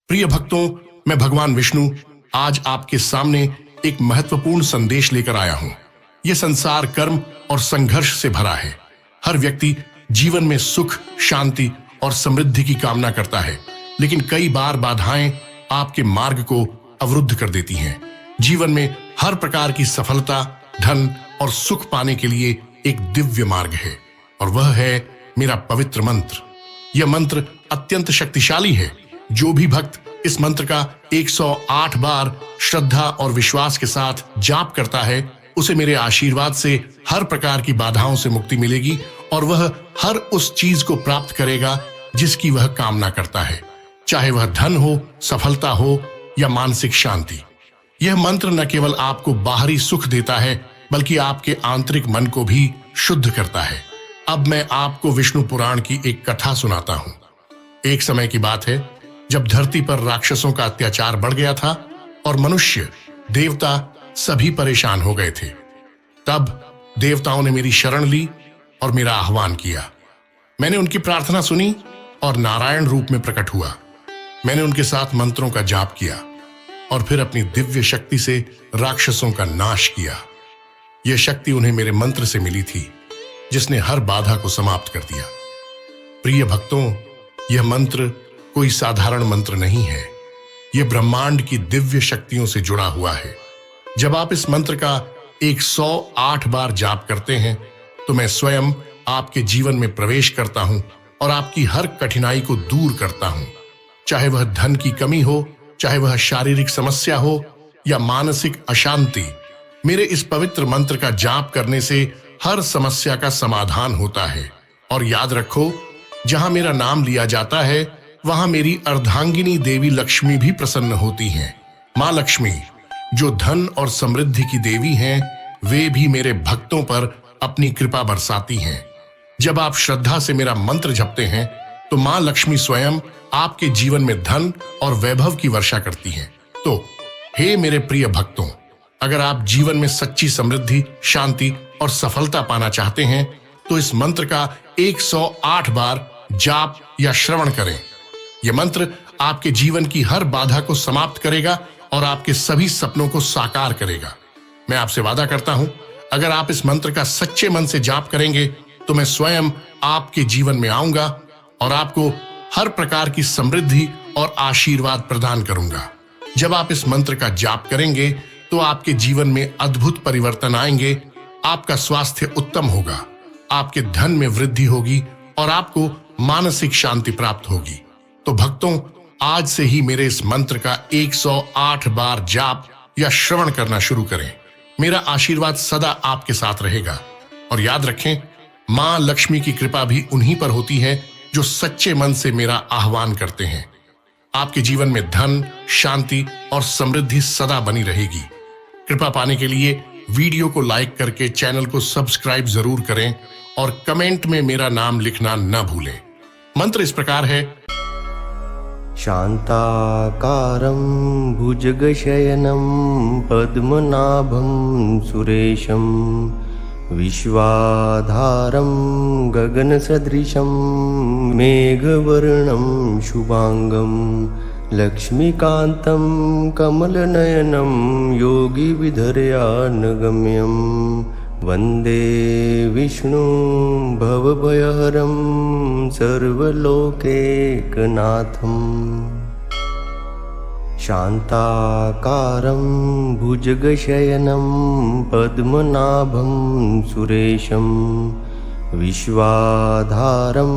प्रिय भक्तों, मैं भगवान विष्णु आज आपके सामने एक महत्वपूर्ण संदेश लेकर आया हूं। यह संसार कर्म और संघर्ष से भरा है। हर व्यक्ति जीवन में सुख, शांति और समृद्धि की कामना करता है, लेकिन कई बार बाधाएं आपके मार्ग को अवरुद्ध कर देती हैं। जीवन में हर प्रकार की सफलता, धन और सुख पाने के लिए एक दिव्य मार्ग है, और वह है मेरा पवित्र मंत्र। यह मंत्र अत्यंत शक्तिशाली है। जो भी भक्त इस मंत्र का 108 बार श्रद्धा और विश्वास के साथ जाप करता है, उसे मेरे आशीर्वाद से हर प्रकार की बाधाओं से मुक्ति मिलेगी और वह हर उस चीज को प्राप्त करेगा जिसकी वह कामना करता है, चाहे वह धन हो, सफलता हो या मानसिक शांति। यह मंत्र न केवल आपको बाहरी सुख देता है, बल्कि आपके आंतरिक मन को भी शुद्ध करता है। अब मैं आपको विष्णु पुराण की एक कथा सुनाता हूं। एक समय की बात है जब धरती पर राक्षसों का अत्याचार बढ़ गया था और मनुष्य, देवता सभी परेशान हो गए थे। तब देवताओं ने मेरी शरण ली और मेरा आह्वान किया। मैंने उनकी प्रार्थना सुनी और नारायण रूप में प्रकट हुआ। मैंने उनके साथ मंत्रों का जाप किया और फिर अपनी दिव्य शक्ति से राक्षसों का नाश किया। यह शक्ति उन्हें मेरे मंत्र से मिली थी, जिसने हर बाधा को समाप्त कर दिया। प्रिय भक्तों, यह मंत्र कोई साधारण मंत्र नहीं है। यह ब्रह्मांड की दिव्य शक्तियों से जुड़ा हुआ है। जब आप इस मंत्र का 108 बार जाप करते हैं, तो मैं स्वयं आपके जीवन में प्रवेश करता हूं और आपकी हर कठिनाई को दूर करता हूं। चाहे वह धन की कमी हो, चाहे वह शारीरिक समस्या हो या मानसिक अशांति, मेरे इस पवित्र मंत्र का जाप करने से हर समस्या का समाधान होता है। और याद रखो, जहां मेरा नाम लिया जाता है, वहां मेरी अर्धांगिनी देवी लक्ष्मी भी प्रसन्न होती हैं। मां लक्ष्मी, जो धन और समृद्धि की देवी हैं, वे भी मेरे भक्तों पर अपनी कृपा बरसाती हैं। जब आप श्रद्धा से मेरा मंत्र जपते हैं, तो मां लक्ष्मी स्वयं आपके जीवन में धन और वैभव की वर्षा करती हैं। तो हे मेरे प्रिय भक्तों, अगर आप जीवन में सच्ची समृद्धि, शांति और सफलता पाना चाहते हैं, तो इस मंत्र का 108 बार जाप या श्रवण करें। यह मंत्र आपके जीवन की हर बाधा को समाप्त करेगा और आपके सभी सपनों को साकार करेगा। मैं आपसे वादा करता हूं, अगर आप इस मंत्र का सच्चे मन से जाप करेंगे, तो मैं स्वयं आपके जीवन में आऊंगा और आपको हर प्रकार की समृद्धि और आशीर्वाद प्रदान करूंगा। जब आप इस मंत्र का जाप करेंगे, तो आपके जीवन में अद्भुत परिवर्तन आएंगे। आपका स्वास्थ्य उत्तम होगा, आपके धन में वृद्धि होगी और आपको मानसिक शांति प्राप्त होगी। तो भक्तों, आज से ही मेरे इस मंत्र का 108 बार जाप या श्रवण करना शुरू करें। मेरा आशीर्वाद सदा आपके साथ रहेगा। और याद रखें, मां लक्ष्मी की कृपा भी उन्हीं पर होती है जो सच्चे मन से मेरा आह्वान करते हैं। आपके जीवन में धन, शांति और समृद्धि सदा बनी रहेगी। कृपा पाने के लिए वीडियो को लाइक करके चैनल को सब्सक्राइब जरूर करें और कमेंट में मेरा नाम लिखना न भूलें। मंत्र इस प्रकार है। शान्ताकारं भुजगशयनं पद्मनाभं सुरेशं विश्वाधारं गगनसदृशं मेघवर्णं शुभांगं लक्ष्मीकान्तं कमलनयनं योगिविधर्यानगम्यं वन्दे विष्णु भवभयहरं सर्वलोकैकनाथम्। शान्ताकारं भुजगशयनं पद्मनाभं सुरेशं विश्वाधारं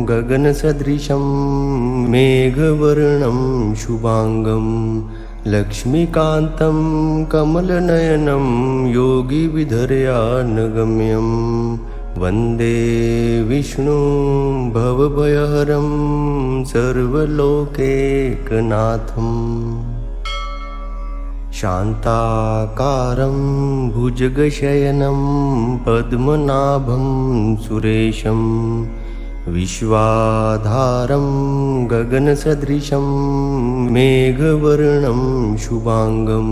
गगनसदृशं मेघवर्णं शुभांगं लक्ष्मीकान्तं कमलनयनं योगिविधर्यानगम्यं वन्दे विष्णु भवभयहरं सर्वलोकैकनाथम्। शान्ताकारं भुजगशयनं पद्मनाभं सुरेशं विश्वाधारं गगनसदृशं मेघवर्णं शुभांगं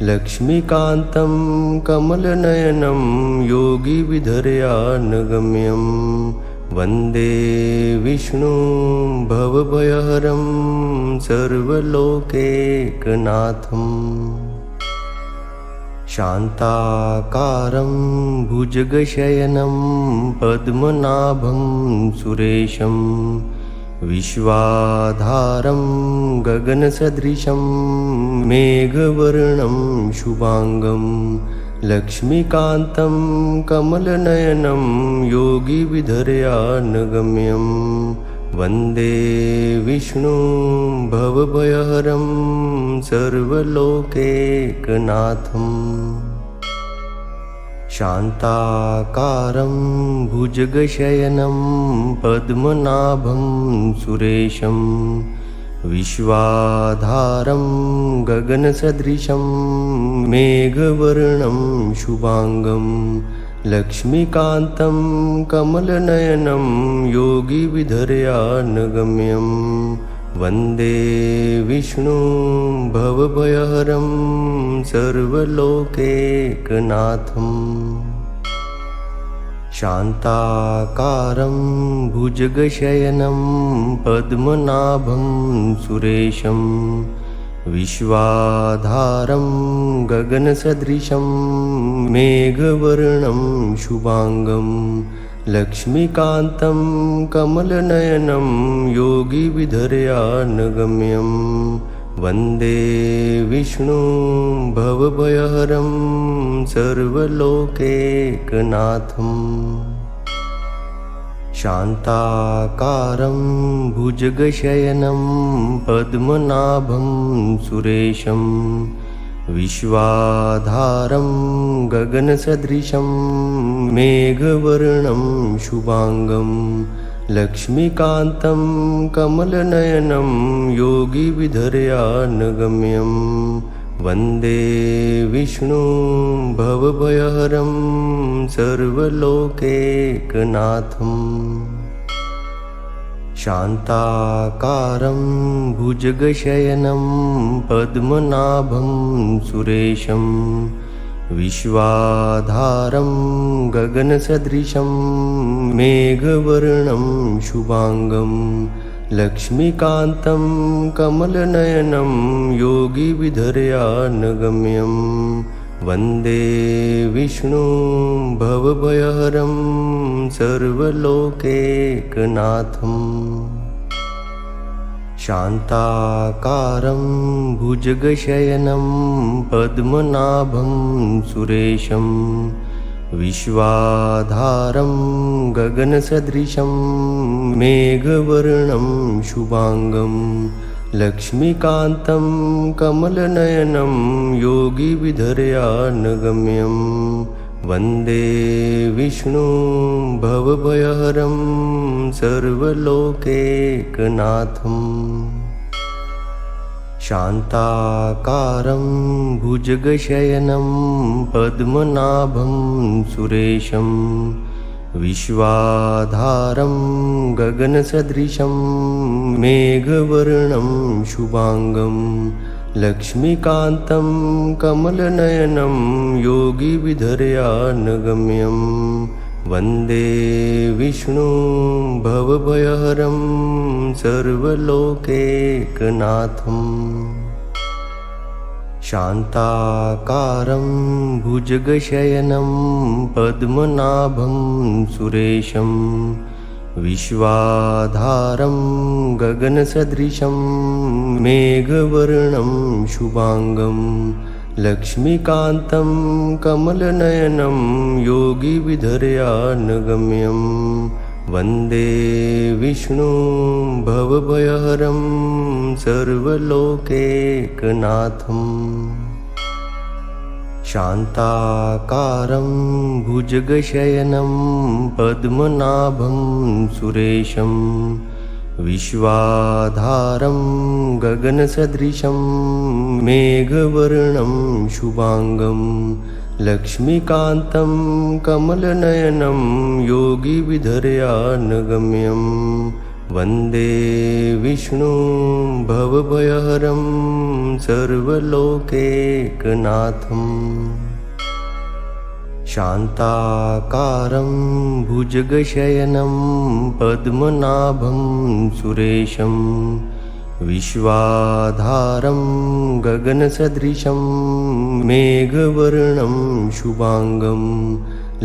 लक्ष्मीकान्तं कमलनयनं योगिविधर्यानगम्यं वन्दे विष्णुं भवभयहरं सर्वलोकैकनाथम् शान्ताकारं भुजगशयनं पद्मनाभं सुरेशं विश्वाधारं गगनसदृशं मेघवर्णं शुभांगं लक्ष्मीकान्तं कमलनयनं योगिविधर्यानगम्यं वन्दे विष्णुं भवभयहरं सर्वलोकैकनाथम् शान्ताकारं भुजगशयनं पद्मनाभं सुरेशं विश्वाधारं गगनसदृशं मेघवर्णं शुभांगं लक्ष्मीकान्तं कमलनयनं योगिविधर्यानगम्यं वन्दे विष्णुं भवभयहरं सर्वलोकैकनाथम् शान्ताकारं भुजगशयनं पद्मनाभं सुरेशं विश्वाधारं गगनसदृशं मेघवर्णं शुभांगं लक्ष्मीकान्तं कमलनयनं योगिविधर्यानगम्यं वन्दे विष्णुं भवभयहरं सर्वलोकैकनाथम् शान्ताकारं भुजगशयनं पद्मनाभं सुरेशं विश्वाधारं गगनसदृशं मेघवर्णं शुभांगं लक्ष्मीकान्तं कमलनयनं योगिविधर्यानगम्यं वन्दे विष्णुं भवभयहरं सर्वलोकैकनाथम् शान्ताकारं भुजगशयनं पद्मनाभं सुरेशं विश्वाधारं गगनसदृशं मेघवर्णं शुभांगं लक्ष्मीकान्तं कमलनयनं योगिविधर्यानगम्यं वन्दे विष्णुं भवभयहरं सर्वलोकैकनाथम् शान्ताकारं भुजगशयनं पद्मनाभं सुरेशं विश्वाधारं गगनसदृशं मेघवर्णं शुभांगं लक्ष्मीकान्तं कमलनयनं योगिविधर्यानगम्यं वन्दे विष्णुं भवभयहरं सर्वलोकैकनाथम् शान्ताकारं भुजगशयनं पद्मनाभं सुरेशं विश्वाधारं गगनसदृशं मेघवर्णं शुभांगं लक्ष्मीकान्तं कमलनयनं योगिविधर्यानगम्यं वन्दे विष्णुं भवभयहरं सर्वलोकैकनाथम् शान्ताकारं भुजगशयनं पद्मनाभं सुरेशं विश्वाधारं गगनसदृशं मेघवर्णं शुभांगं लक्ष्मीकान्तं कमलनयनं योगिविधर्यानगम्यं वन्दे विष्णुं भवभयहरं सर्वलोकैकनाथम् शान्ताकारं भुजगशयनं पद्मनाभं सुरेशं विश्वाधारं गगनसदृशं मेघवर्णं शुभांगं लक्ष्मीकान्तं कमलनयनं योगिविधर्यानगम्यं वन्दे विष्णुं भवभयहरं सर्वलोकैकनाथम् शान्ताकारं भुजगशयनं पद्मनाभं सुरेशं विश्वाधारं गगनसदृशं मेघवर्णं शुभांगं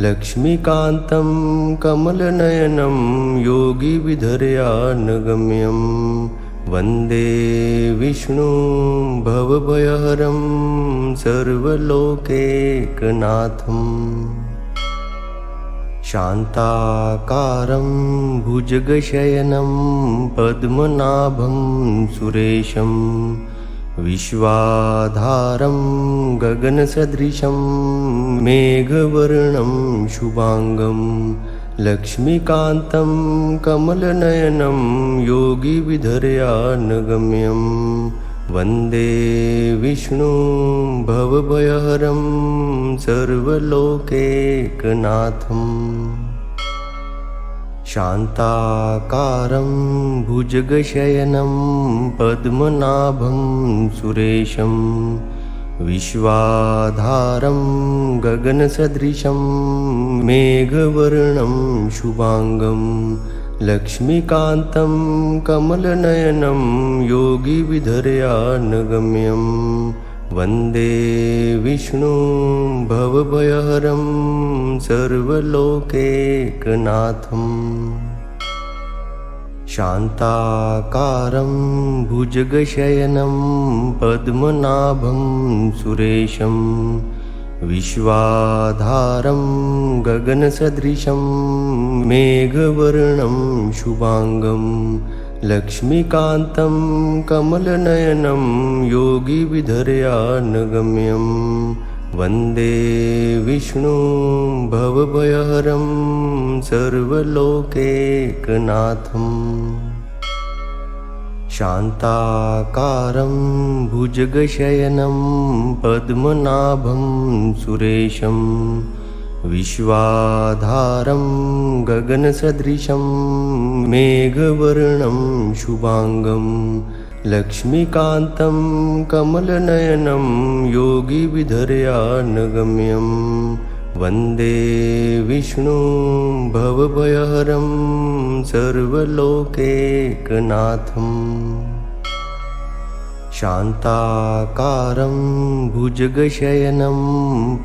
लक्ष्मीकान्तं कमलनयनं योगिविधर्यानगम्यं वन्दे विष्णुं भवभयहरं सर्वलोकैकनाथम् शान्ताकारं भुजगशयनं पद्मनाभं सुरेशं विश्वाधारं गगनसदृशं मेघवर्णं शुभांगं लक्ष्मीकान्तं कमलनयनं योगिविधर्यानगम्यं वन्दे विष्णुं भवभयहरं सर्वलोकैकनाथम् शान्ताकारं भुजगशयनं पद्मनाभं सुरेशं विश्वाधारं गगनसदृशं मेघवर्णं शुभांगं लक्ष्मीकान्तं कमलनयनं योगिविधर्यानगम्यं वन्दे विष्णुं भवभयहरं सर्वलोकैकनाथम् शान्ताकारं भुजगशयनं पद्मनाभं सुरेशं विश्वाधारं गगनसदृशं मेघवर्णं शुभांगं लक्ष्मीकान्तं कमलनयनं योगिविधर्यानगम्यं वन्दे विष्णुं भवभयहरं सर्वलोकैकनाथम् शान्ताकारं भुजगशयनं पद्मनाभं सुरेशं विश्वाधारं गगनसदृशं मेघवर्णं शुभांगं लक्ष्मीकान्तं कमलनयनं योगिविधर्यानगम्यं वन्दे विष्णुं भवभयहरं सर्वलोकैकनाथम् शान्ताकारं भुजगशयनं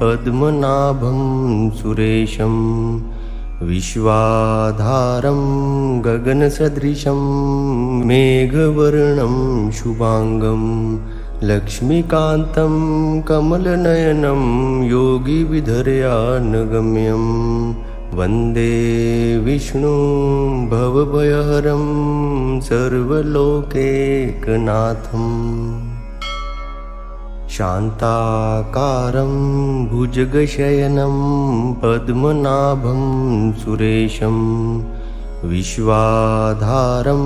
पद्मनाभं सुरेशं विश्वाधारं गगनसदृशं मेघवर्णं शुभांगं लक्ष्मीकान्तं कमलनयनं योगिविधर्यानगम्यं वन्दे विष्णुं भवभयहरं सर्वलोकैकनाथम् शान्ताकारं भुजगशयनं पद्मनाभं सुरेशं विश्वाधारं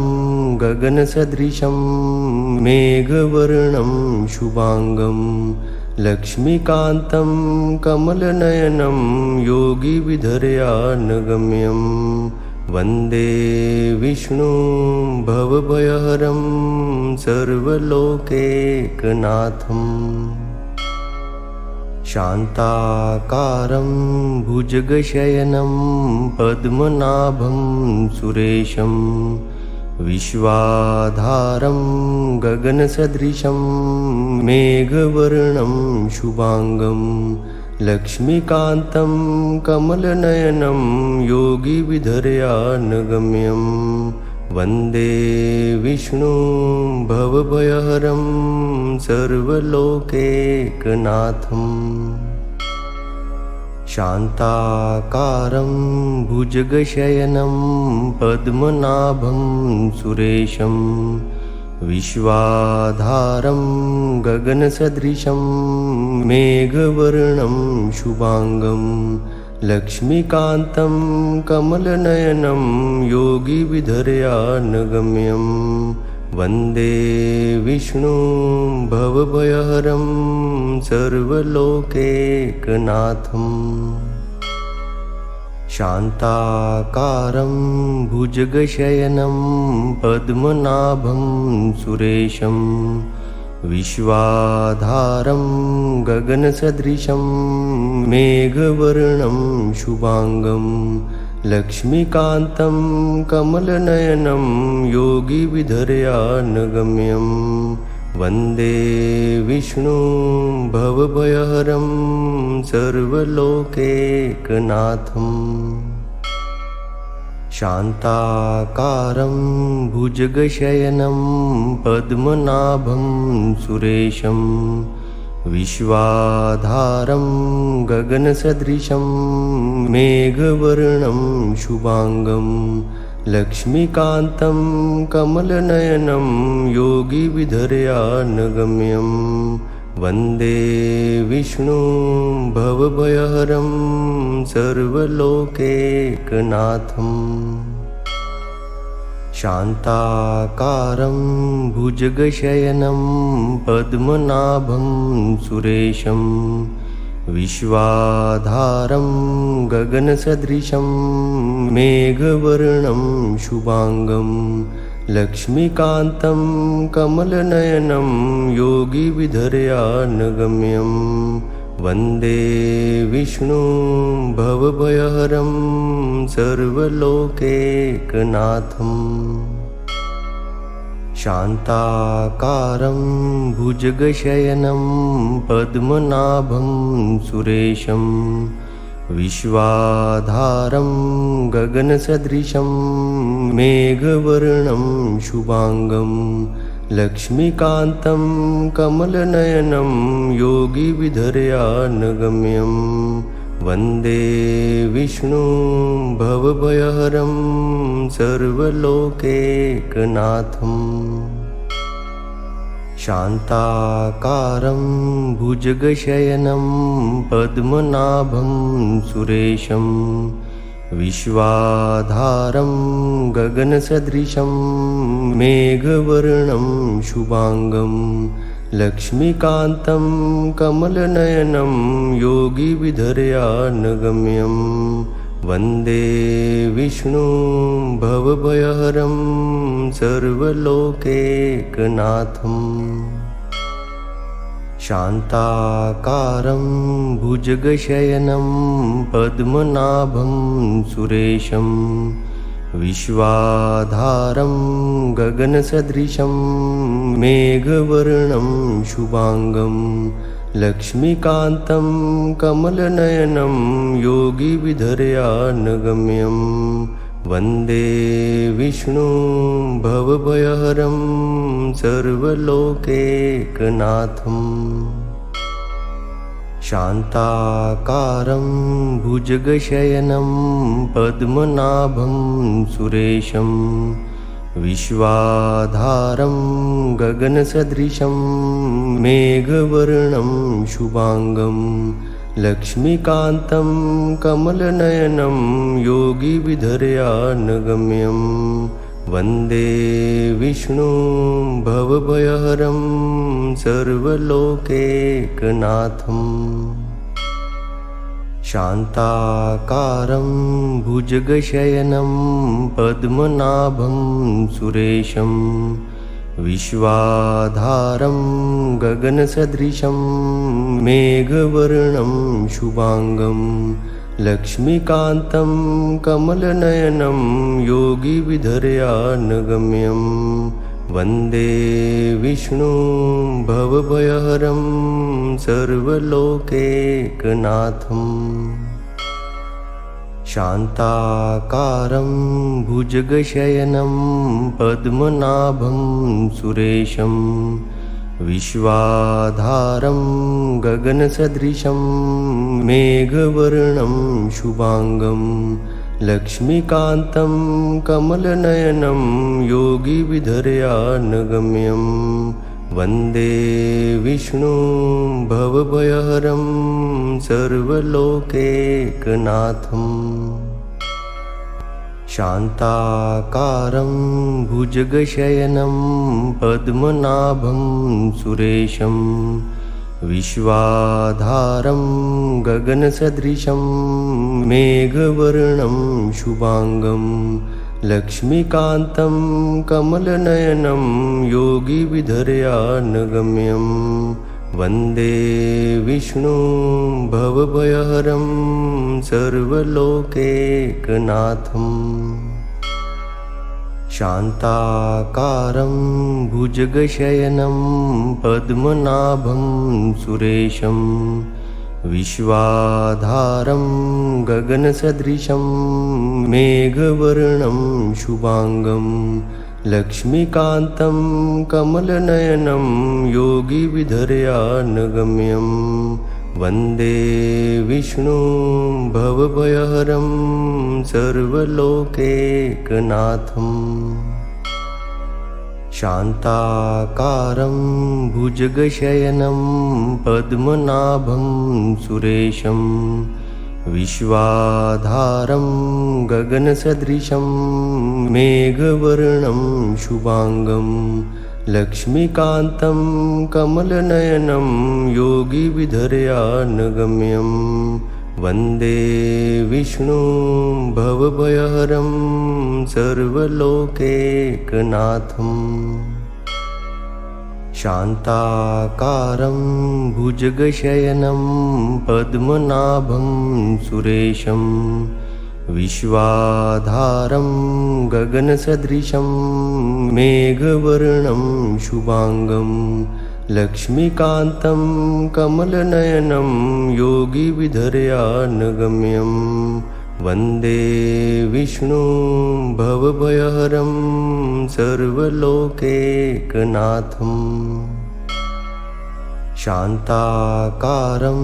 गगनसदृशं मेघवर्णं शुभांगं लक्ष्मीकान्तं कमलनयनं योगिविधर्यानगम्यं वन्दे विष्णुं भवभयहरं सर्वलोकैकनाथम् शान्ताकारं भुजगशयनं पद्मनाभं सुरेशं विश्वाधारं गगनसदृशं मेघवर्णं शुभांगं लक्ष्मीकान्तं कमलनयनं योगिविधर्यानगम्यं वन्दे विष्णुं भवभयहरं सर्वलोकैकनाथम् शान्ताकारं भुजगशयनं पद्मनाभं सुरेशं विश्वाधारं गगनसदृशं मेघवर्णं शुभांगं लक्ष्मीकान्तं कमलनयनं योगिविधर्यानगम्यं वन्दे विष्णुं भवभयहरं सर्वलोकैकनाथम् शान्ताकारं भुजगशयनं पद्मनाभं सुरेशं विश्वाधारं गगनसदृशं मेघवर्णं शुभांगं लक्ष्मीकान्तं कमलनयनं योगिविधर्यानगम्यं वन्दे विष्णुं भवभयहरं सर्वलोकैकनाथम् शान्ताकारं भुजगशयनं पद्मनाभं सुरेशं विश्वाधारं गगनसदृशं मेघवर्णं शुभांगं लक्ष्मीकान्तं कमलनयनं योगिविधर्यानगम्यं वन्दे विष्णुं भवभयहरं सर्वलोकैकनाथम् शान्ताकारं भुजगशयनं पद्मनाभं सुरेशं विश्वाधारं गगनसदृशं मेघवर्णं शुभांगं लक्ष्मीकान्तं कमलनयनं योगिविधर्यानगम्यं वन्दे विष्णुं भवभयहरं सर्वलोकैकनाथम् शान्ताकारं भुजगशयनं पद्मनाभं सुरेशं विश्वाधारं गगनसदृशं मेघवर्णं शुभांगं लक्ष्मीकान्तं कमलनयनं योगिविधर्यानगम्यं वन्दे विष्णुं भवभयहरं सर्वलोकैकनाथम् शान्ताकारं भुजगशयनं पद्मनाभं सुरेशं विश्वाधारं गगनसदृशं मेघवर्णं शुभांगं लक्ष्मीकान्तं कमलनयनं योगिविधर्यानगम्यं वन्दे विष्णुं भवभयहरं सर्वलोकैकनाथम् शान्ताकारं भुजगशयनं पद्मनाभं सुरेशं विश्वाधारं गगनसदृशं मेघवर्णं शुभांगं लक्ष्मीकान्तं कमलनयनं योगिविधर्यानगम्यं वन्दे विष्णुं भवभयहरं सर्वलोकैकनाथम् शान्ताकारं भुजगशयनं पद्मनाभं सुरेशं विश्वाधारं गगनसदृशं मेघवर्णं शुभांगं लक्ष्मीकान्तं कमलनयनं योगिविधर्यानगम्यं वन्दे विष्णुं भवभयहरं सर्वलोकैकनाथम् शान्ताकारं भुजगशयनं पद्मनाभं सुरेशं विश्वाधारं गगनसदृशं मेघवर्णं शुभांगं लक्ष्मीकान्तं कमलनयनं योगिविधर्यानगम्यं वन्दे विष्णुं भवभयहरं सर्वलोकैकनाथम् शान्ताकारं भुजगशयनं पद्मनाभं सुरेशं विश्वाधारं गगनसदृशं मेघवर्णं शुभांगं लक्ष्मीकान्तं कमलनयनं योगिविधर्यानगम्यं वन्दे विष्णुं भवभयहरं सर्वलोकैकनाथम् शान्ताकारं भुजगशयनं पद्मनाभं सुरेशं विश्वाधारं गगनसदृशं मेघवर्णं शुभांगं लक्ष्मीकान्तं कमलनयनं योगिविधर्यानगम्यं वन्दे विष्णुं भवभयहरं सर्वलोकैकनाथम् शान्ताकारं भुजगशयनं पद्मनाभं सुरेशं विश्वाधारं गगनसदृशं मेघवर्णं शुभांगं लक्ष्मीकान्तं कमलनयनं योगिविधर्यानगम्यं वन्दे विष्णुं भवभयहरं सर्वलोकैकनाथम् शान्ताकारं भुजगशयनं पद्मनाभं सुरेशं विश्वाधारं गगनसदृशं मेघवर्णं शुभांगं लक्ष्मीकान्तं कमलनयनं योगिविधर्यानगम्यं वन्दे विष्णुं भवभयहरं सर्वलोकैकनाथम् शान्ताकारं भुजगशयनं पद्मनाभं सुरेशं विश्वाधारं गगनसदृशं मेघवर्णं शुभांगं लक्ष्मीकान्तं कमलनयनं योगिविधर्यानगम्यं वन्दे विष्णुं भवभयहरं सर्वलोकैकनाथम् शान्ताकारं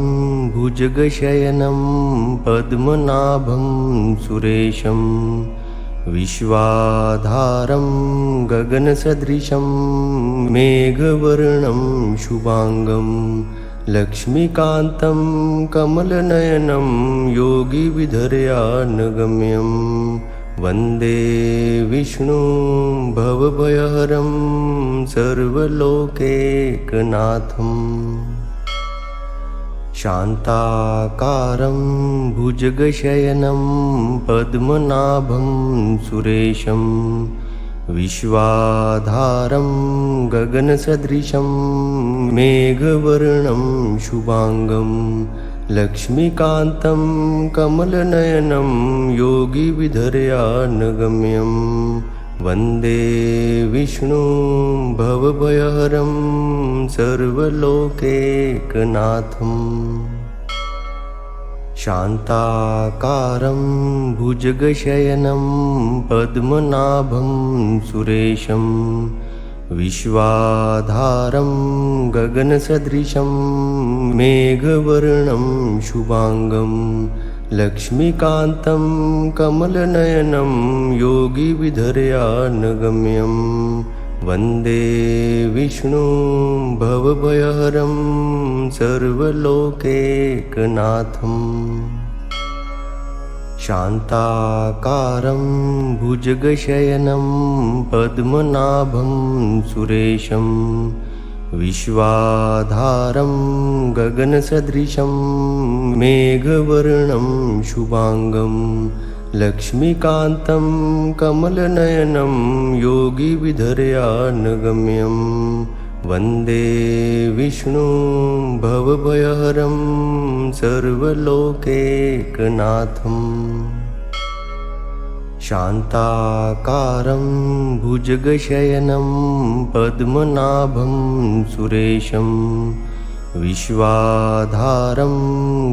भुजगशयनं पद्मनाभं सुरेशं विश्वाधारं गगनसदृशं मेघवर्णं शुभांगं लक्ष्मीकान्तं कमलनयनं योगिविधर्यानगम्यं वन्दे विष्णुं भवभयहरं सर्वलोकैकनाथम् शान्ताकारं भुजगशयनं पद्मनाभं सुरेशं विश्वाधारं गगनसदृशं मेघवर्णं शुभांगं लक्ष्मीकान्तं कमलनयनं योगिविधर्यानगम्यं वन्दे विष्णुं भवभयहरं सर्वलोकैकनाथम् शान्ताकारं भुजगशयनं पद्मनाभं सुरेशं विश्वाधारं गगनसदृशं मेघवर्णं शुभांगं लक्ष्मीकान्तं कमलनयनं योगिविधर्यानगम्यं वन्दे विष्णुं भवभयहरं सर्वलोकैकनाथम् शान्ताकारं भुजगशयनं पद्मनाभं सुरेशं विश्वाधारं गगनसदृशं मेघवर्णं शुभांगं लक्ष्मीकान्तं कमलनयनं योगिविधर्यानगम्यं वन्दे विष्णुं भवभयहरं सर्वलोकैकनाथम् शान्ताकारं भुजगशयनं पद्मनाभं सुरेशं विश्वाधारं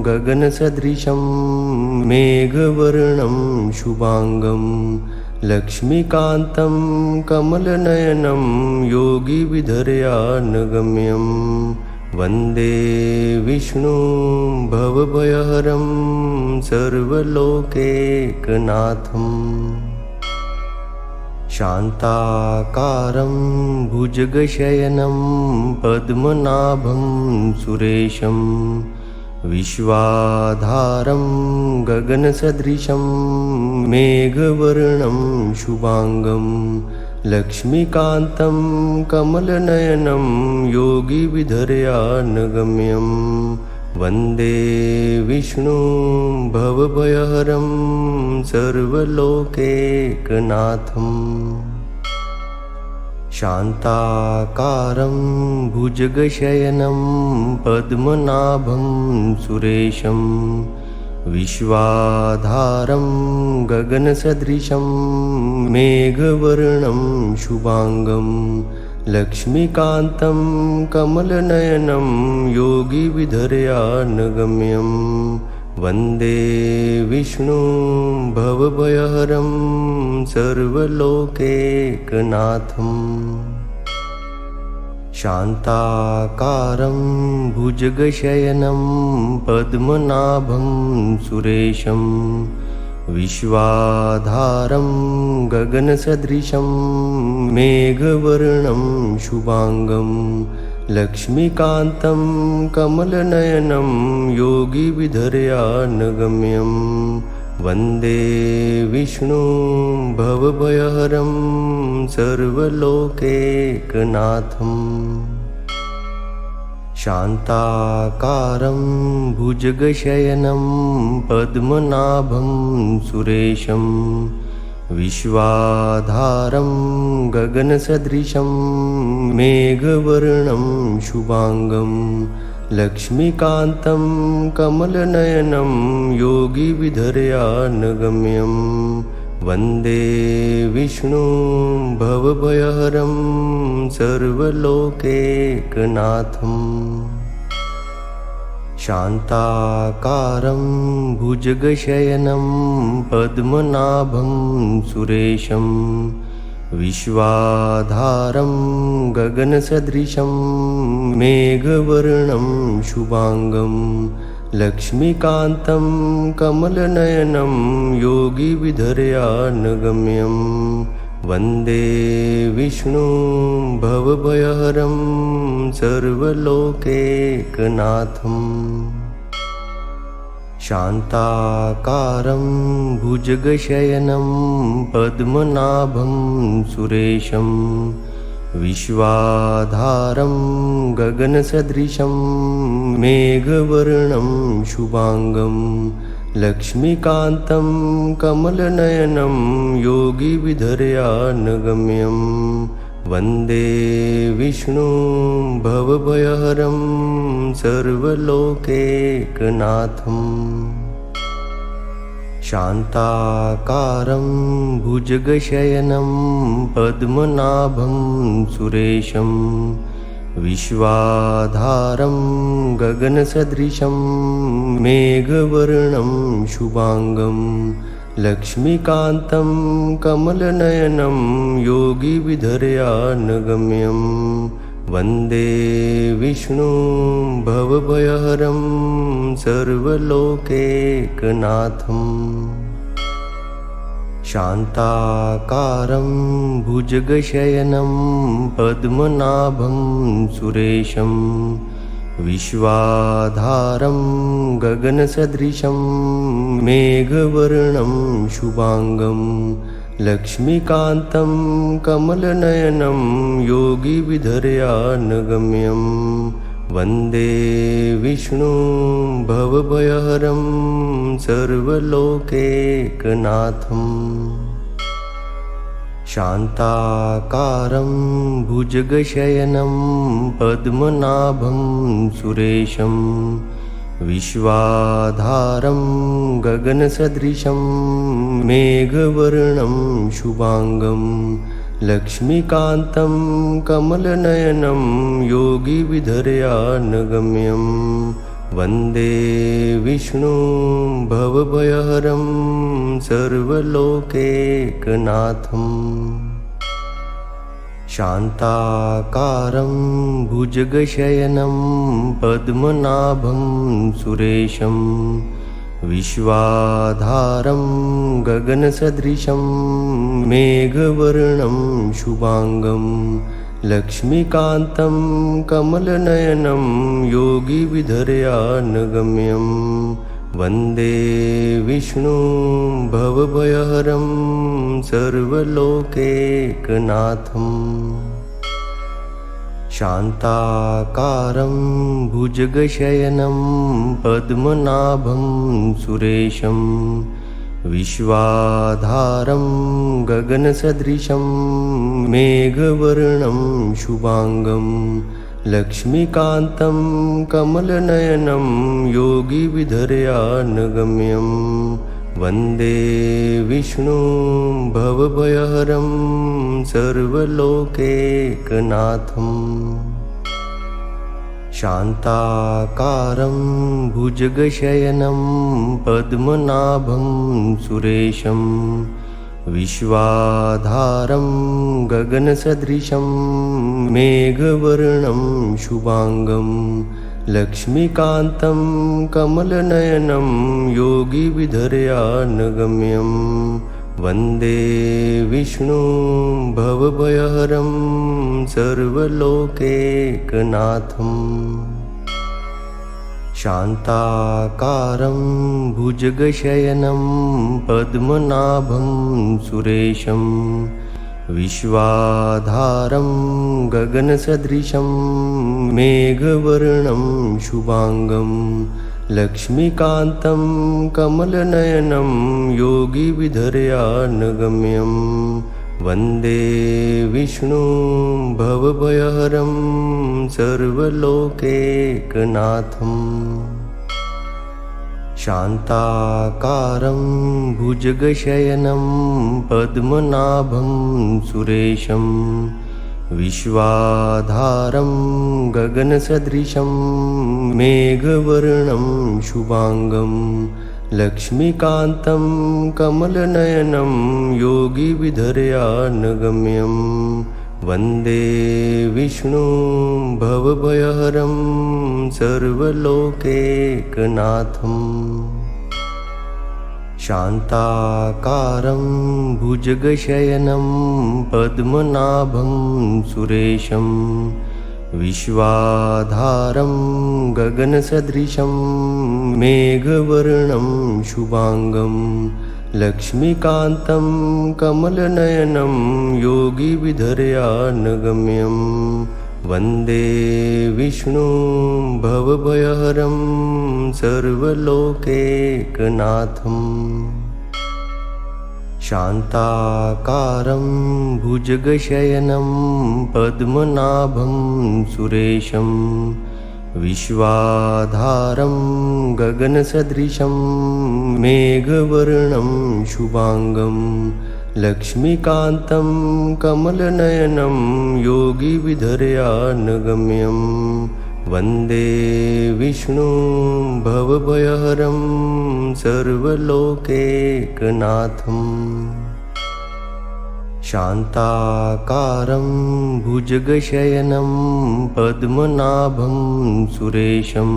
गगनसदृशं मेघवर्णं शुभांगं लक्ष्मीकान्तं कमलनयनं योगिविधर्यानगम्यं वन्दे विष्णुं भवभयहरं सर्वलोकैकनाथम् शान्ताकारं भुजगशयनं पद्मनाभं सुरेशं विश्वाधारं गगनसदृशं मेघवर्णं शुभांगं लक्ष्मीकान्तं कमलनयनं योगिविधर्यानगम्यं वन्दे विष्णुं भवभयहरं सर्वलोकैकनाथम् शान्ताकारं भुजगशयनं पद्मनाभं सुरेशं विश्वाधारं गगनसदृशं मेघवर्णं शुभांगं लक्ष्मीकान्तं कमलनयनं योगिविधर्यानगम्यं वन्दे विष्णुं भवभयहरं सर्वलोकैकनाथम् शान्ताकारं भुजगशयनं पद्मनाभं सुरेशं विश्वाधारं गगनसदृशं मेघवर्णं शुभांगं लक्ष्मीकान्तं कमलनयनं योगिविधर्यानगम्यं वन्दे विष्णुं भवभयहरं सर्वलोकैकनाथम् शान्ताकारं भुजगशयनं पद्मनाभं सुरेशं विश्वाधारं गगनसदृशं मेघवर्णं शुभांगं लक्ष्मीकान्तं कमलनयनं योगिविधर्यानगम्यं वन्दे विष्णुं भवभयहरं सर्वलोकैकनाथम् शान्ताकारं भुजगशयनं पद्मनाभं सुरेशं विश्वाधारं गगनसदृशं मेघवर्णं शुभांगं लक्ष्मीकान्तं कमलनयनं योगिविधर्यानगम्यं वन्दे विष्णुं भवभयहरं सर्वलोकैकनाथम् शान्ताकारं भुजगशयनं पद्मनाभं सुरेशं विश्वाधारं गगनसदृशं मेघवर्णं शुभांगं लक्ष्मीकान्तं कमलनयनं योगिविधर्यानगम्यं वन्दे विष्णुं भवभयहरं सर्वलोकैकनाथम् शान्ताकारं भुजगशयनं पद्मनाभं सुरेशं विश्वाधारं गगनसदृशं मेघवर्णं शुभांगं लक्ष्मीकान्तं कमलनयनं योगिविधर्यानगम्यं वन्दे विष्णुं भवभयहरं सर्वलोकैकनाथम् शान्ताकारं भुजगशयनं पद्मनाभं सुरेशं विश्वाधारं गगनसदृशं मेघवर्णं शुभांगं लक्ष्मीकान्तं कमलनयनं योगिविधर्यानगम्यं वन्दे विष्णुं भवभयहरं सर्वलोकैकनाथम् शान्ताकारं भुजगशयनं पद्मनाभं सुरेशं विश्वाधारं गगनसदृशं मेघवर्णं शुभांगं लक्ष्मीकान्तं कमलनयनं योगिविधर्यानगम्यं वन्दे विष्णुं भवभयहरं सर्वलोकैकनाथम् शान्ताकारं भुजगशयनं पद्मनाभं सुरेशं विश्वाधारं गगनसदृशं मेघवर्णं शुभांगं लक्ष्मीकान्तं कमलनयनं योगिविधर्यानगम्यं वन्दे विष्णुं भवभयहरं सर्वलोकैकनाथम् शान्ताकारं भुजगशयनं पद्मनाभं सुरेशं विश्वाधारं गगनसदृशं मेघवर्णं शुभांगं लक्ष्मीकान्तं कमलनयनं योगिविधर्यानगम्यं वन्दे विष्णुं भवभयहरं सर्वलोकैकनाथम् शान्ताकारं भुजगशयनं पद्मनाभं सुरेशं विश्वाधारं गगनसदृशं मेघवर्णं शुभांगं लक्ष्मीकान्तं कमलनयनं योगिविधर्यानगम्यं वन्दे विष्णुं भवभयहरं सर्वलोकैकनाथम् शान्ताकारं भुजगशयनं पद्मनाभं सुरेशं विश्वाधारं गगनसदृशं मेघवर्णं शुभांगं लक्ष्मीकान्तं कमलनयनं योगिविधर्यानगम्यं वन्दे विष्णुं भवभयहरं सर्वलोकैकनाथम् शान्ताकारं भुजगशयनं पद्मनाभं सुरेशं विश्वाधारं गगनसदृशं मेघवर्णं शुभांगं लक्ष्मीकान्तं कमलनयनं योगिविधर्यानगम्यं वन्दे विष्णुं भवभयहरं सर्वलोकैकनाथम् शान्ताकारं भुजगशयनं पद्मनाभं सुरेशं विश्वाधारं गगनसदृशं मेघवर्णं शुभांगं लक्ष्मीकान्तं कमलनयनं योगिविधर्यानगम्यं वन्दे विष्णुं भवभयहरं सर्वलोकैकनाथम् शान्ताकारं भुजगशयनं पद्मनाभं सुरेशं विश्वाधारं गगनसदृशं मेघवर्णं शुभांगं लक्ष्मीकान्तं कमलनयनं योगिविधर्यानगम्यं वन्दे विष्णुं भवभयहरं सर्वलोकैकनाथम् शान्ताकारं भुजगशयनं पद्मनाभं सुरेशं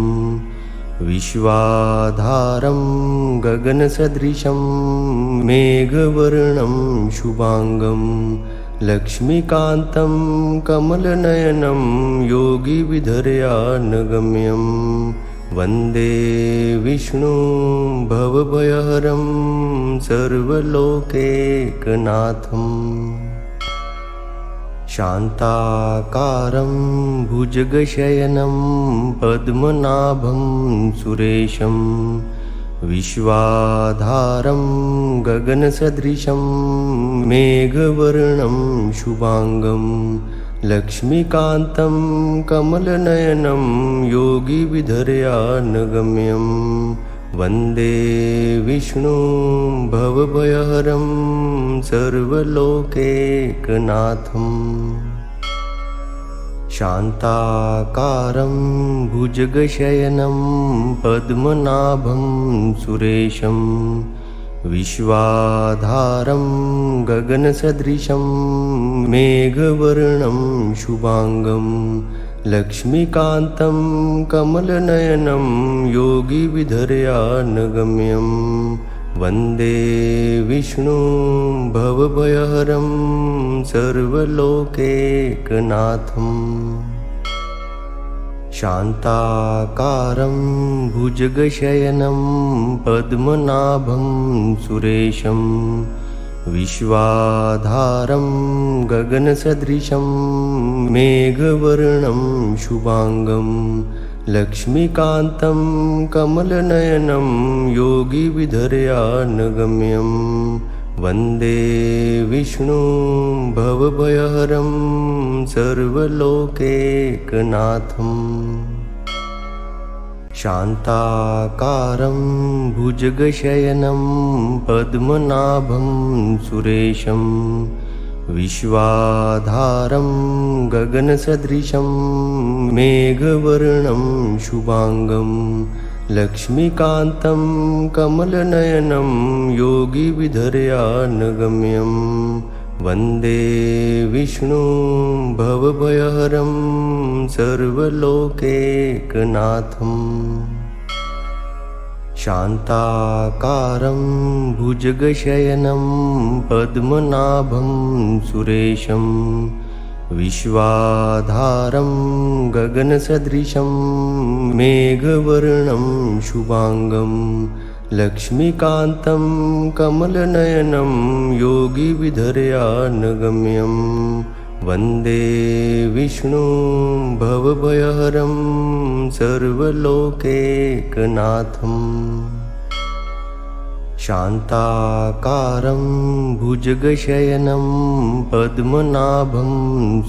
विश्वाधारं गगनसदृशं मेघवर्णं शुभांगं लक्ष्मीकान्तं कमलनयनं योगिविधर्यानगम्यं वन्दे विष्णुं भवभयहरं सर्वलोकैकनाथम् शान्ताकारं भुजगशयनं पद्मनाभं सुरेशं विश्वाधारं गगनसदृशं मेघवर्णं शुभांगं लक्ष्मीकान्तं कमलनयनं योगिविधर्यानगम्यं वन्दे विष्णुं भवभयहरं सर्वलोकैकनाथम् शान्ताकारं भुजगशयनं पद्मनाभं सुरेशं विश्वाधारं गगनसदृशं मेघवर्णं शुभांगं लक्ष्मीकान्तं कमलनयनं योगिविधर्यानगम्यं वन्दे विष्णुं भवभयहरं सर्वलोकैकनाथम् शान्ताकारं भुजगशयनं पद्मनाभं सुरेशं विश्वाधारं गगनसदृशं मेघवर्णं शुभांगं लक्ष्मीकान्तं कमलनयनं योगिविधर्यानगम्यं वन्दे विष्णुं भवभयहरं सर्वलोकैकनाथम् शान्ताकारं भुजगशयनं पद्मनाभं सुरेशं विश्वाधारं गगनसदृशं मेघवर्णं शुभांगं लक्ष्मीकान्तं कमलनयनं योगिविधर्यानगम्यं वन्दे विष्णुं भवभयहरं सर्वलोकैकनाथम् शान्ताकारं भुजगशयनं पद्मनाभं सुरेशं विश्वाधारं गगनसदृशं मेघवर्णं शुभांगं लक्ष्मीकान्तं कमलनयनं योगिविधर्यानगम्यं वन्दे विष्णुं भवभयहरं सर्वलोकैकनाथम् शान्ताकारं भुजगशयनं पद्मनाभं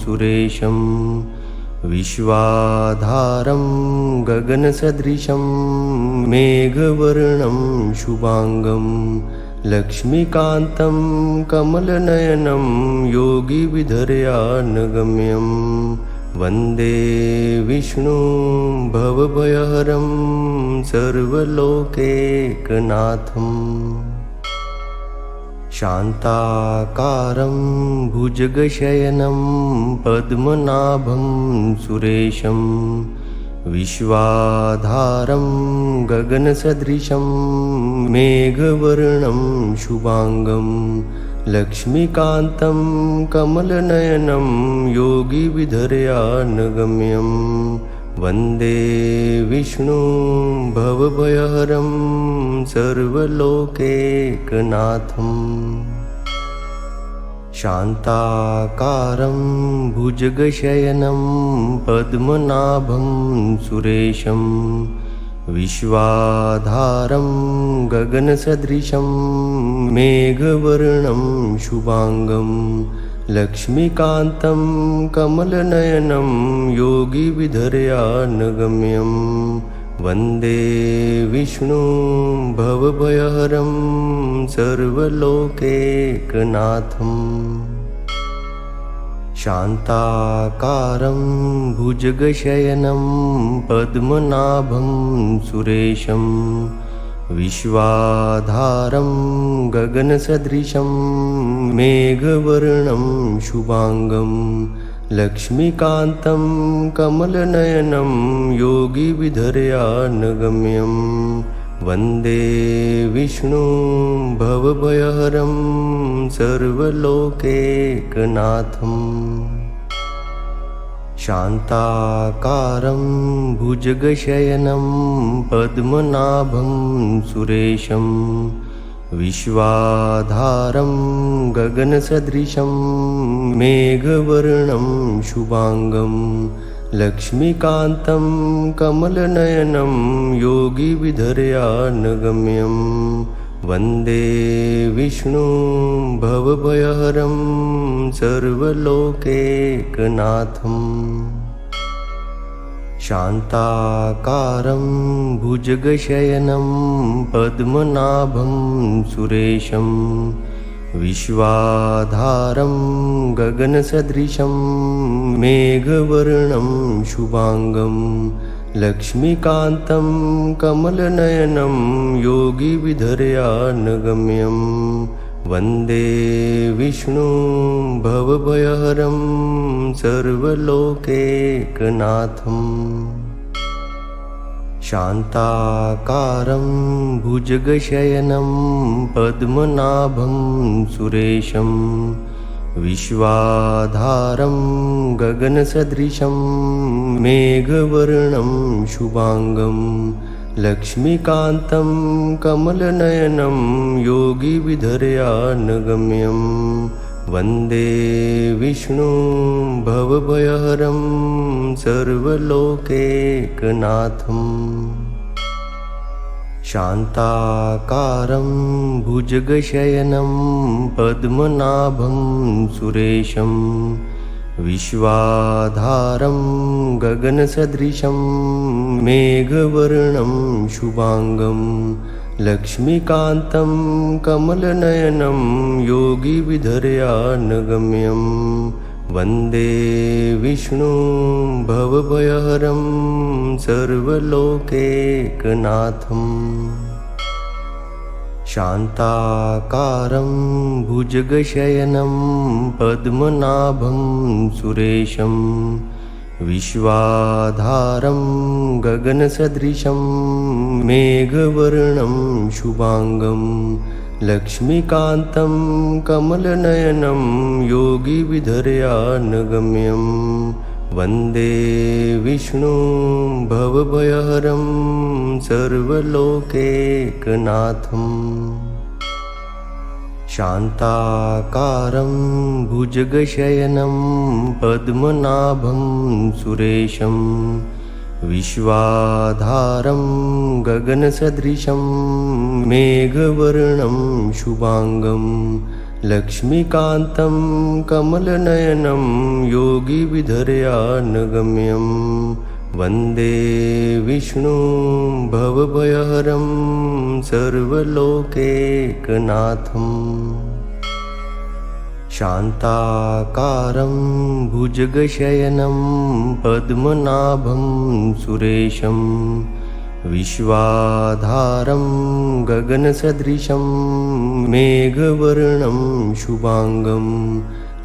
सुरेशं विश्वाधारं गगनसदृशं मेघवर्णं शुभांगं लक्ष्मीकान्तं कमलनयनं योगिविधर्यानगम्यं वन्दे विष्णुं भवभयहरं सर्वलोकैकनाथम् शान्ताकारं भुजगशयनं पद्मनाभं सुरेशं विश्वाधारं गगनसदृशं मेघवर्णं शुभांगं लक्ष्मीकान्तं कमलनयनं योगिविधर्यानगम्यं वन्दे विष्णुं भवभयहरं सर्वलोकैकनाथम् शान्ताकारं भुजगशयनं पद्मनाभं सुरेशं विश्वाधारं गगनसदृशं मेघवर्णं शुभांगं लक्ष्मीकान्तं कमलनयनं योगिविधर्यानगम्यं वन्दे विष्णुं भवभयहरं सर्वलोकैकनाथम् शान्ताकारं भुजगशयनं पद्मनाभं सुरेशं विश्वाधारं गगनसदृशं मेघवर्णं शुभांगं लक्ष्मीकान्तं कमलनयनं योगिविधर्यानगम्यं वन्दे विष्णुं भवभयहरं सर्वलोकैकनाथम् शान्ताकारं भुजगशयनं पद्मनाभं सुरेशं विश्वाधारं गगनसदृशं मेघवर्णं शुभांगं लक्ष्मीकान्तं कमलनयनं योगिविधर्यानगम्यं वन्दे विष्णुं भवभयहरं सर्वलोकैकनाथम् शान्ताकारं भुजगशयनं पद्मनाभं सुरेशं विश्वाधारं गगनसदृशं मेघवर्णं शुभांगं लक्ष्मीकान्तं कमलनयनं योगिविधर्यानगम्यं वन्दे विष्णुं भवभयहरं सर्वलोकैकनाथम् शान्ताकारं भुजगशयनं पद्मनाभं सुरेशं विश्वाधारं गगनसदृशं मेघवर्णं शुभांगं लक्ष्मीकान्तं कमलनयनं योगिविधर्यानगम्यं वन्दे विष्णुं भवभयहरं सर्वलोकैकनाथम् शान्ताकारं भुजगशयनं पद्मनाभं सुरेशं विश्वाधारं गगनसदृशं मेघवर्णं शुभांगं लक्ष्मीकान्तं कमलनयनं योगिविधर्यानगम्यं वन्दे विष्णुं भवभयहरं सर्वलोकैकनाथम् शान्ताकारं भुजगशयनं पद्मनाभं सुरेशं विश्वाधारं गगनसदृशं मेघवर्णं शुभांगं लक्ष्मीकान्तं कमलनयनं योगिविधर्यानगम्यं वन्दे विष्णुं भवभयहरं सर्वलोकैकनाथम् शान्ताकारं भुजगशयनं पद्मनाभं सुरेशं विश्वाधारं गगनसदृशं मेघवर्णं शुभांगं लक्ष्मीकान्तं कमलनयनं योगिविधर्यानगम्यं वन्दे विष्णुं भवभयहरं सर्वलोकैकनाथम् शान्ताकारं भुजगशयनं पद्मनाभं सुरेशं विश्वाधारं गगनसदृशं मेघवर्णं शुभांगं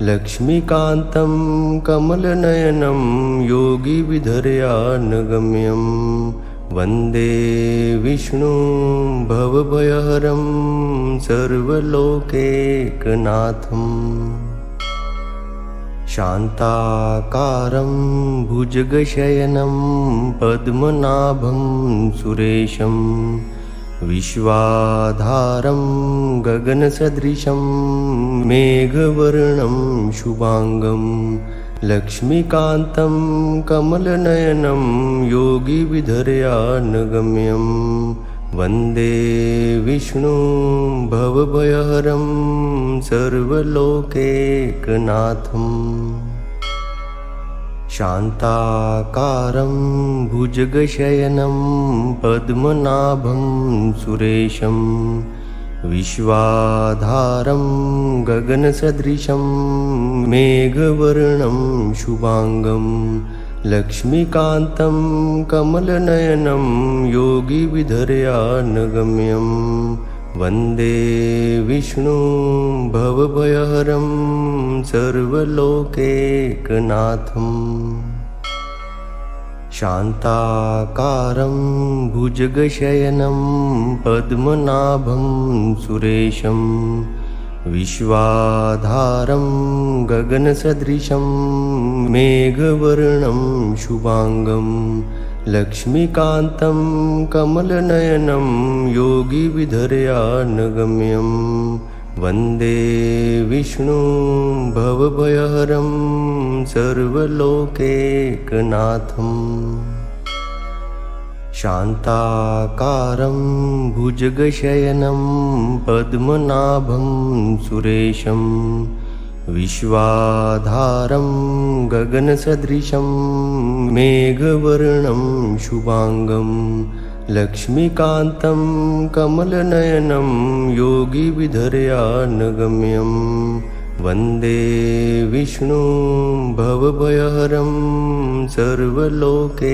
लक्ष्मीकान्तं कमलनयनं योगिविधर्यानगम्यं वन्दे विष्णुं भवभयहरं सर्वलोकैकनाथम् शान्ताकारं भुजगशयनं पद्मनाभं सुरेशं विश्वाधारं गगनसदृशं मेघवर्णं शुभांगं लक्ष्मीकान्तं कमलनयनं योगिविधर्यानगम्यं वन्दे विष्णुं भवभयहरं सर्वलोकैकनाथम् शान्ताकारं भुजगशयनं पद्मनाभं सुरेशं विश्वाधारं गगनसदृशं मेघवर्णं शुभांगं लक्ष्मीकान्तं कमलनयनं योगिविधर्यानगम्यं वन्दे विष्णुं भवभयहरं सर्वलोकैकनाथम् शान्ताकारं भुजगशयनं पद्मनाभं सुरेशं विश्वाधारं गगनसदृशं मेघवर्णं शुभांगं लक्ष्मीकान्तं कमलनयनं योगिविधर्यानगम्यं वन्दे विष्णुं भवभयहरं सर्वलोकैकनाथम् शान्ताकारं भुजगशयनं पद्मनाभं सुरेशं विश्वाधारं गगनसदृशं मेघवर्णं शुभांगं लक्ष्मीकान्तं कमलनयनं योगिविधर्यानगम्यं वन्दे विष्णुं भवभयहरं सर्वलोकैकनाथम्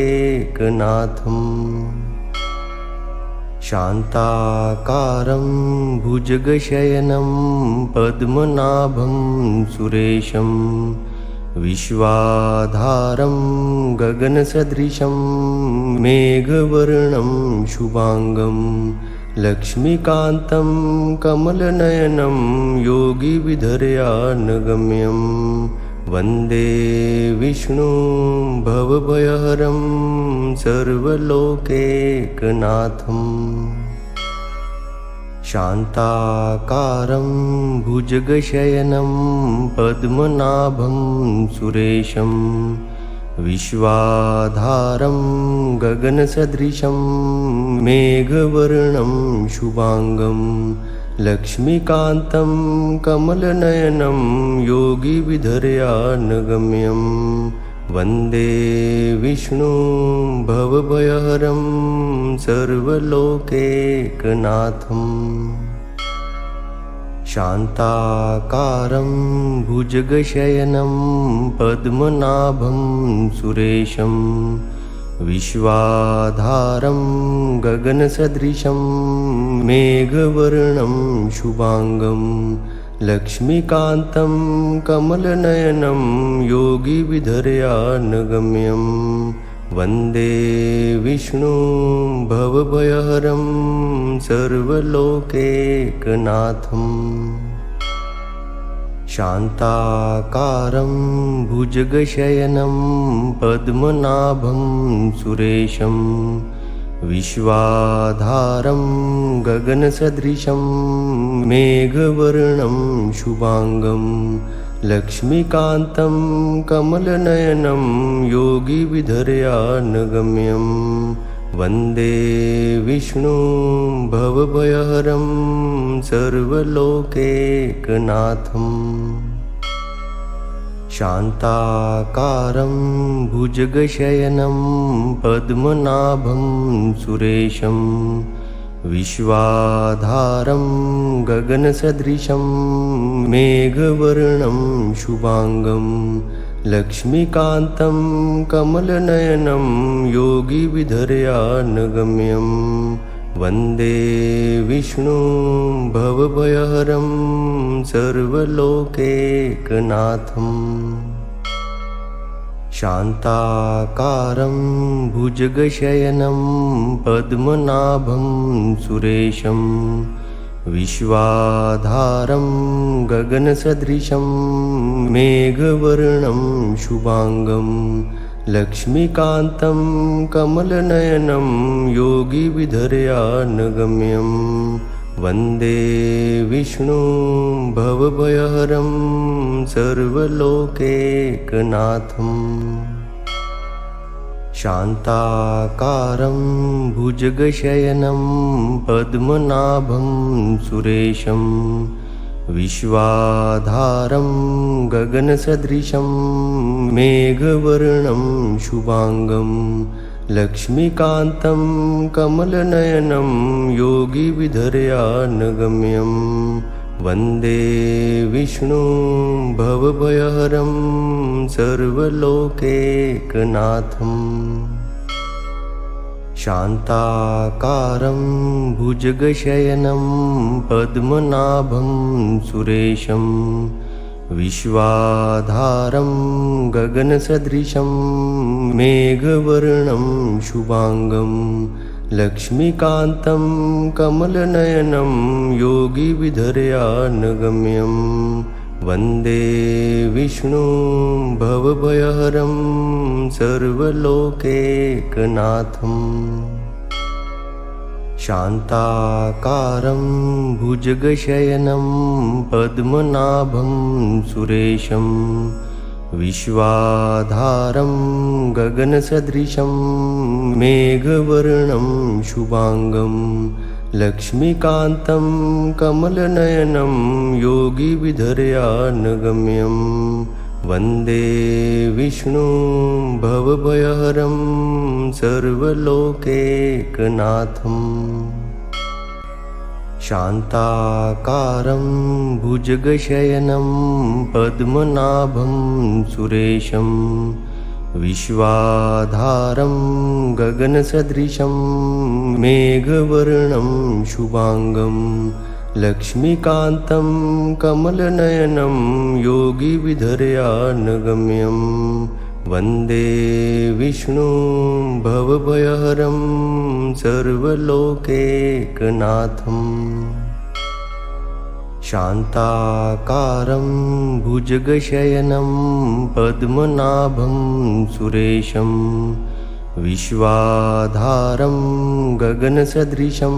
शान्ताकारं भुजगशयनं पद्मनाभं सुरेशं विश्वाधारं गगनसदृशं मेघवर्णं शुभांगं लक्ष्मीकान्तं कमलनयनं योगिविधर्यानगम्यं वन्दे विष्णुं भवभयहरं सर्वलोकैकनाथम् शान्ताकारं भुजगशयनं पद्मनाभं सुरेशं विश्वाधारं गगनसदृशं मेघवर्णं शुभांगं लक्ष्मीकान्तं कमलनयनं योगिविधर्यानगम्यं वन्दे विष्णुं भवभयहरं सर्वलोकैकनाथम् शान्ताकारं भुजगशयनं पद्मनाभं सुरेशं विश्वाधारं गगनसदृशं मेघवर्णं शुभांगं लक्ष्मीकान्तं कमलनयनं योगिविधर्यानगम्यं वन्दे विष्णुं भवभयहरं सर्वलोकैकनाथम् शान्ताकारं भुजगशयनं पद्मनाभं सुरेशं विश्वाधारं गगनसदृशं मेघवर्णं शुभांगं लक्ष्मीकान्तं कमलनयनं योगिविधर्यानगम्यं वन्दे विष्णुं भवभयहरं सर्वलोकैकनाथम् शान्ताकारं भुजगशयनं पद्मनाभं सुरेशं विश्वाधारं गगनसदृशं मेघवर्णं शुभांगं लक्ष्मीकान्तं कमलनयनं योगिविधर्यानगम्यं वन्दे विष्णुं भवभयहरं सर्वलोकैकनाथम् शान्ताकारं भुजगशयनं पद्मनाभं सुरेशं विश्वाधारं गगनसदृशं मेघवर्णं शुभांगं लक्ष्मीकान्तं कमलनयनं योगिविधर्यानगम्यं वन्दे विष्णुं भवभयहरं सर्वलोकैकनाथम् शान्ताकारं भुजगशयनं पद्मनाभं सुरेशं विश्वाधारं गगनसदृशं मेघवर्णं शुभांगं लक्ष्मीकान्तं कमलनयनं योगिविधर्यानगम्यं वन्दे विष्णुं भवभयहरं सर्वलोकैकनाथम् शान्ताकारं भुजगशयनं पद्मनाभं सुरेशं विश्वाधारं गगनसदृशं मेघवर्णं शुभांगं लक्ष्मीकान्तं कमलनयनं योगिविधर्यानगम्यं वन्दे विष्णुं भवभयहरं सर्वलोकैकनाथम् शान्ताकारं भुजगशयनं पद्मनाभं सुरेशं विश्वाधारं गगनसदृशं मेघवर्णं शुभांगं लक्ष्मीकान्तं कमलनयनं योगिविधर्यानगम्यं वन्दे विष्णुं भवभयहरं सर्वलोकैकनाथम् शान्ताकारं भुजगशयनं पद्मनाभं सुरेशं विश्वाधारं गगनसदृशं मेघवर्णं शुभांगं लक्ष्मीकान्तं कमलनयनं योगिविधर्यानगम्यं वन्दे विष्णुं भवभयहरं सर्वलोकैकनाथम् शान्ताकारं भुजगशयनं पद्मनाभं सुरेशं विश्वाधारं गगनसदृशं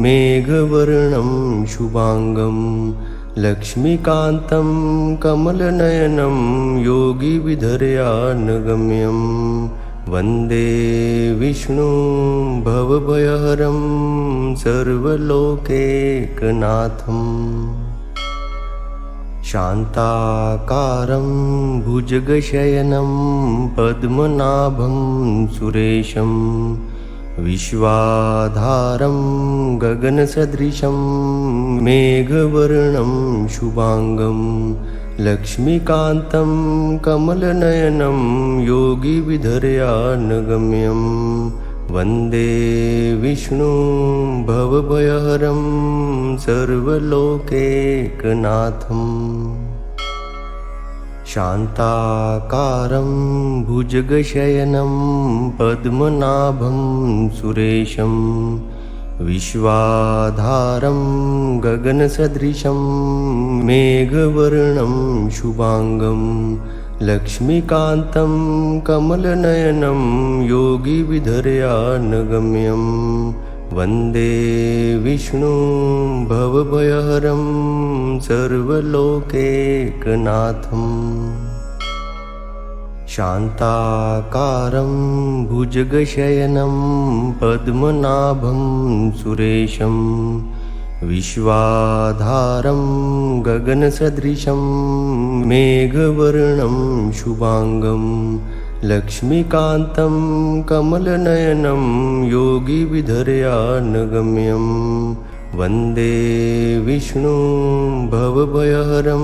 मेघवर्णं शुभांगं लक्ष्मीकान्तं कमलनयनं योगिविधर्यानगम्यं वन्दे विष्णुं भवभयहरं सर्वलोकैकनाथम् शान्ताकारं भुजगशयनं पद्मनाभं सुरेशं विश्वाधारं गगनसदृशं मेघवर्णं शुभांगं लक्ष्मीकान्तं कमलनयनं योगिविधर्यानगम्यं वन्दे विष्णुं भवभयहरं सर्वलोकैकनाथम् शान्ताकारं भुजगशयनं पद्मनाभं सुरेशं विश्वाधारं गगनसदृशं मेघवर्णं शुभांगं लक्ष्मीकान्तं कमलनयनं योगिविधर्यानगम्यं वन्दे विष्णुं भवभयहरं सर्वलोकैकनाथम् शान्ताकारं भुजगशयनं पद्मनाभं सुरेशं विश्वाधारं गगनसदृशं मेघवर्णं शुभांगं लक्ष्मीकान्तं कमलनयनं योगिविधर्यानगम्यं वन्दे विष्णुं भवभयहरं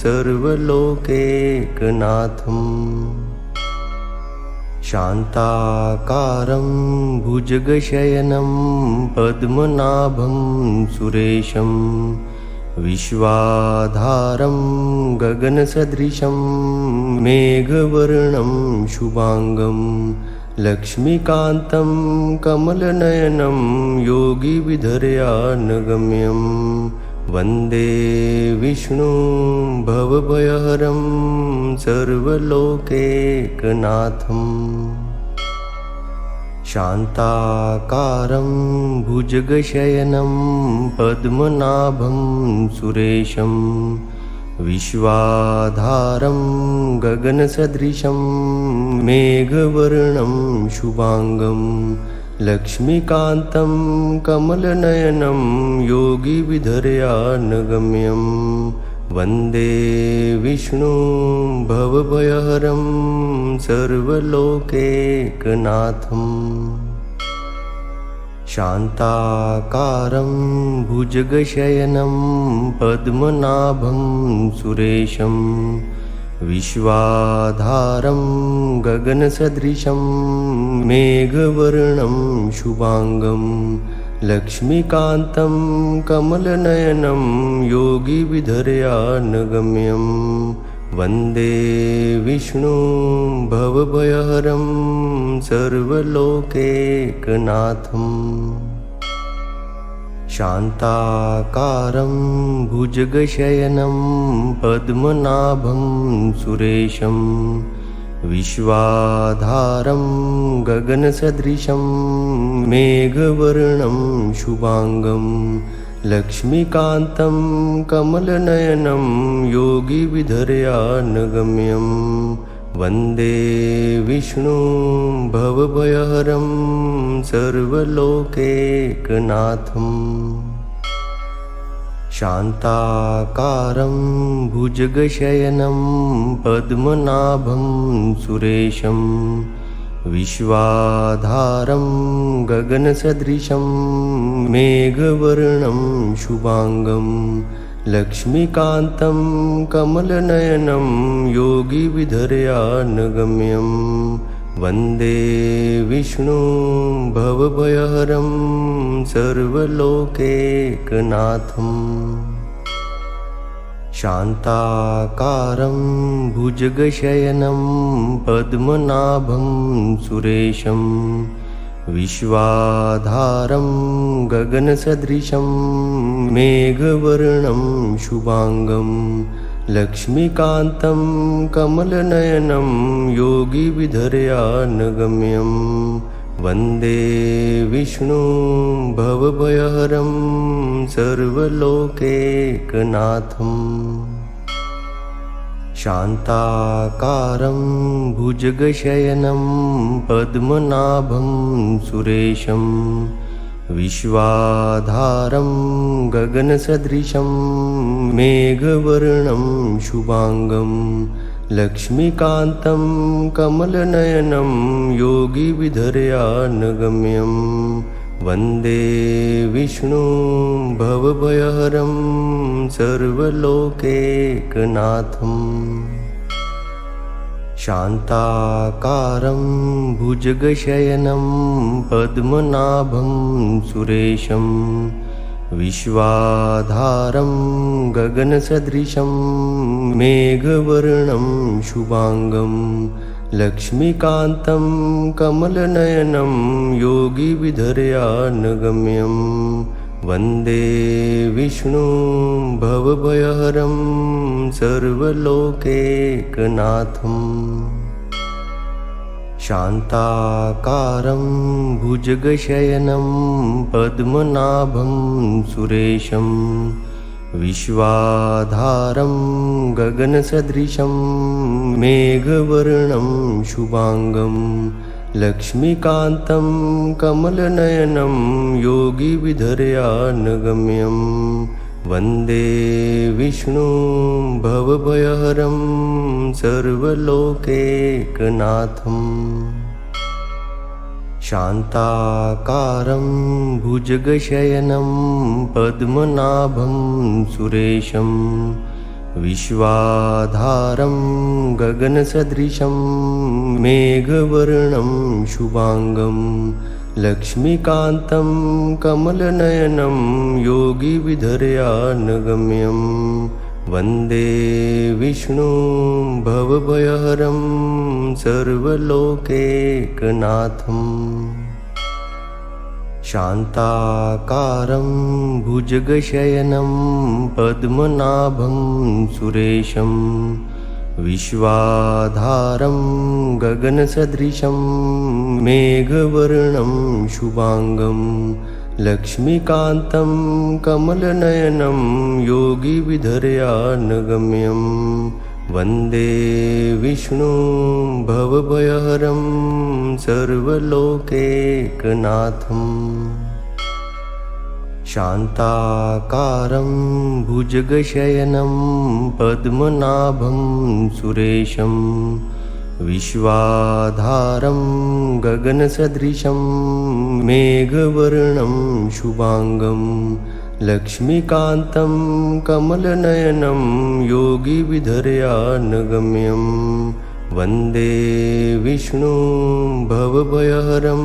सर्वलोकैकनाथम् शान्ताकारं भुजगशयनं पद्मनाभं सुरेशं विश्वाधारं गगनसदृशं मेघवर्णं शुभांगं लक्ष्मीकान्तं कमलनयनं योगिविधर्यानगम्यं वन्दे विष्णुं भवभयहरं सर्वलोकैकनाथम् शान्ताकारं भुजगशयनं पद्मनाभं सुरेशं विश्वाधारं गगनसदृशं मेघवर्णं शुभांगं लक्ष्मीकान्तं कमलनयनं योगिविधर्यानगम्यं वन्दे विष्णुं भवभयहरं सर्वलोकैकनाथम् शान्ताकारं भुजगशयनं पद्मनाभं सुरेशं विश्वाधारं गगनसदृशं मेघवर्णं शुभांगं लक्ष्मीकान्तं कमलनयनं योगिविधर्यानगम्यं वन्दे विष्णुं भवभयहरं सर्वलोकैकनाथम् शान्ताकारं भुजगशयनं पद्मनाभं सुरेशं विश्वाधारं गगनसदृशं मेघवर्णं शुभांगं लक्ष्मीकान्तं कमलनयनं योगिविधर्यानगम्यं वन्दे विष्णुं भवभयहरं सर्वलोकैकनाथम् शान्ताकारं भुजगशयनं पद्मनाभं सुरेशं विश्वाधारं गगनसदृशं मेघवर्णं शुभांगं लक्ष्मीकान्तं कमलनयनं योगिविधर्यानगम्यं वन्दे विष्णुं भवभयहरं सर्वलोकैकनाथम् शान्ताकारं भुजगशयनं पद्मनाभं सुरेशं विश्वाधारं गगनसदृशं मेघवर्णं शुभांगं लक्ष्मीकान्तं कमलनयनं योगिविधर्यानगम्यं वन्दे विष्णुं भवभयहरं सर्वलोकैकनाथम् शान्ताकारं भुजगशयनं पद्मनाभं सुरेशं विश्वाधारं गगनसदृशं मेघवर्णं शुभांगं लक्ष्मीकान्तं कमलनयनं योगिविधर्यानगम्यं वन्दे विष्णुं भवभयहरं सर्वलोकैकनाथम् शान्ताकारं भुजगशयनं पद्मनाभं सुरेशं विश्वाधारं गगनसदृशं मेघवर्णं शुभांगं लक्ष्मीकान्तं कमलनयनं योगिविधर्यानगम्यं वन्दे विष्णुं भवभयहरं सर्वलोकैकनाथम् शान्ताकारं भुजगशयनं पद्मनाभं सुरेशं विश्वाधारं गगनसदृशं मेघवर्णं शुभांगं लक्ष्मीकान्तं कमलनयनं योगिविधर्यानगम्यं वन्दे विष्णुं भवभयहरं सर्वलोकैकनाथम् शान्ताकारं भुजगशयनं पद्मनाभं सुरेशं विश्वाधारं गगनसदृशं मेघवर्णं शुभांगं लक्ष्मीकान्तं कमलनयनं योगिविधर्यानगम्यं वन्दे विष्णुं भवभयहरं सर्वलोकैकनाथम् शान्ताकारं भुजगशयनं पद्मनाभं सुरेशं विश्वाधारं गगनसदृशं मेघवर्णं शुभांगं लक्ष्मीकान्तं कमलनयनं योगिविधर्यानगम्यं वन्दे विष्णुं भवभयहरं सर्वलोकैकनाथम् शान्ताकारं भुजगशयनं पद्मनाभं सुरेशं विश्वाधारं गगनसदृशं मेघवर्णं शुभांगं लक्ष्मीकान्तं कमलनयनं योगिविधर्यानगम्यं वन्दे विष्णुं भवभयहरं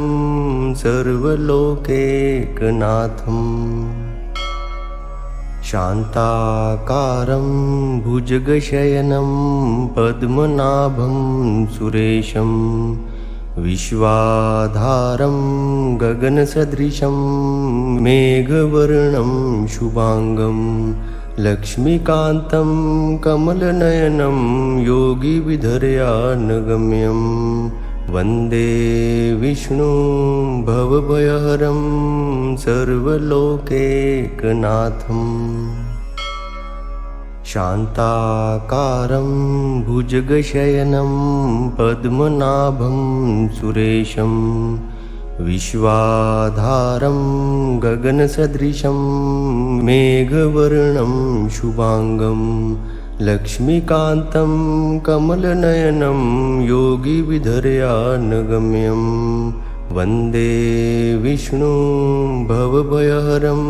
सर्वलोकैकनाथम् शान्ताकारं भुजगशयनं पद्मनाभं सुरेशं विश्वाधारं गगनसदृशं मेघवर्णं शुभांगं लक्ष्मीकान्तं कमलनयनं योगिविधर्यानगम्यं वन्दे विष्णुं भवभयहरं सर्वलोकैकनाथम् शान्ताकारं भुजगशयनं पद्मनाभं सुरेशं विश्वाधारं गगनसदृशं मेघवर्णं शुभांगं लक्ष्मीकान्तं कमलनयनं योगिविधर्यानगम्यं वन्दे विष्णुं भवभयहरं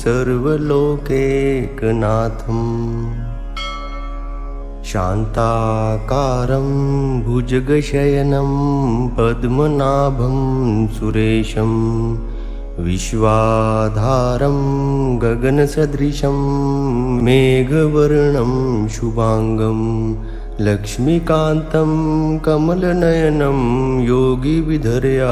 सर्वलोकैकनाथम् शान्ताकारं भुजगशयनं पद्मनाभं सुरेशं विश्वाधारं गगनसदृशं मेघवर्णं शुभांगं लक्ष्मीकान्तं कमलनयनं योगिविधर्या